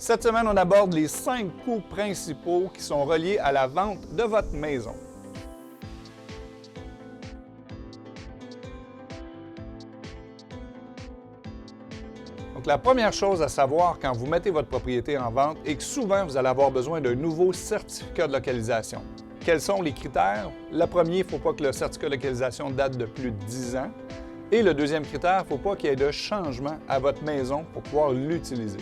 Cette semaine, on aborde les 5 coûts principaux qui sont reliés à la vente de votre maison. Donc, la première chose à savoir quand vous mettez votre propriété en vente est que souvent, vous allez avoir besoin d'un nouveau certificat de localisation. Quels sont les critères? Le premier, il ne faut pas que le certificat de localisation date de plus de 10 ans. Et le deuxième critère, il ne faut pas qu'il y ait de changement à votre maison pour pouvoir l'utiliser.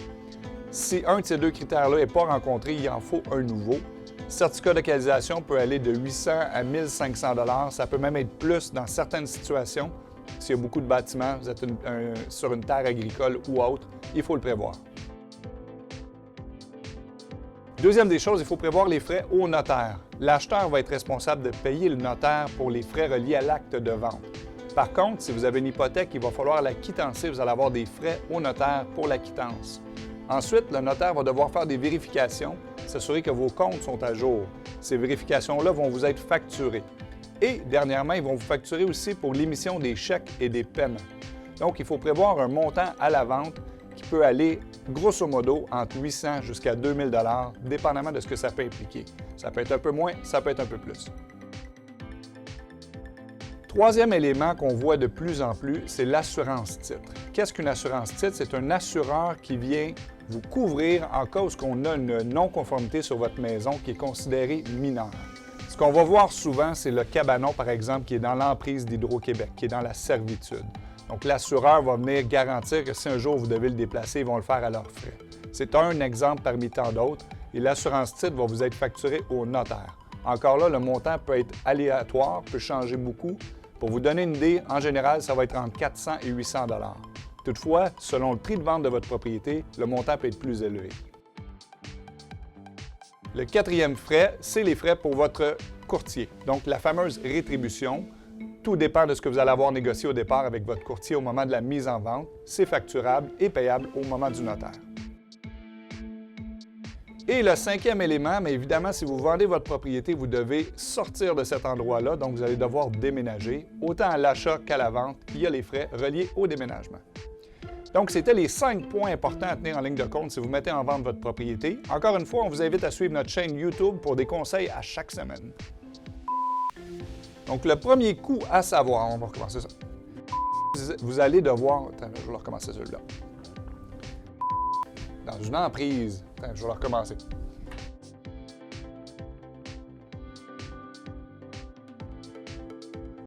Si un de ces deux critères-là n'est pas rencontré, il en faut un nouveau. Le certificat de localisation peut aller de 800 à 1500 $. Ça peut même être plus dans certaines situations. S'il y a beaucoup de bâtiments, vous êtes sur une terre agricole ou autre, il faut le prévoir. Deuxième des choses, il faut prévoir les frais au notaire. L'acheteur va être responsable de payer le notaire pour les frais reliés à l'acte de vente. Par contre, si vous avez une hypothèque, il va falloir la quittancer. Vous allez avoir des frais au notaire pour la quittance. Ensuite, le notaire va devoir faire des vérifications, s'assurer que vos comptes sont à jour. Ces vérifications-là vont vous être facturées. Et dernièrement, ils vont vous facturer aussi pour l'émission des chèques et des paiements. Donc, il faut prévoir un montant à la vente qui peut aller grosso modo entre 800 jusqu'à 2000 $, dépendamment de ce que ça peut impliquer. Ça peut être un peu moins, ça peut être un peu plus. Troisième élément qu'on voit de plus en plus, c'est l'assurance titre. Qu'est-ce qu'une assurance titre? C'est un assureur qui vient vous couvrir en cas où on a une non-conformité sur votre maison qui est considérée mineure. Ce qu'on va voir souvent, c'est le cabanon, par exemple, qui est dans l'emprise d'Hydro-Québec, qui est dans la servitude. Donc, l'assureur va venir garantir que si un jour vous devez le déplacer, ils vont le faire à leurs frais. C'est un exemple parmi tant d'autres et l'assurance titre va vous être facturée au notaire. Encore là, le montant peut être aléatoire, peut changer beaucoup. Pour vous donner une idée, en général, ça va être entre 400 et 800 $. Toutefois, selon le prix de vente de votre propriété, le montant peut être plus élevé. Le quatrième frais, c'est les frais pour votre courtier. Donc, la fameuse rétribution. Tout dépend de ce que vous allez avoir négocié au départ avec votre courtier au moment de la mise en vente. C'est facturable et payable au moment du notaire. Et le cinquième élément, mais évidemment, si vous vendez votre propriété, vous devez sortir de cet endroit-là, donc vous allez devoir déménager. Autant à l'achat qu'à la vente, il y a les frais reliés au déménagement. Donc, c'était les 5 points importants à tenir en ligne de compte si vous mettez en vente votre propriété. Encore une fois, on vous invite à suivre notre chaîne YouTube pour des conseils à chaque semaine. Donc, le premier coup à savoir, on va recommencer ça. Vous allez devoir... Attends, je vais recommencer celui-là. Dans une emprise. Attends, je vais recommencer.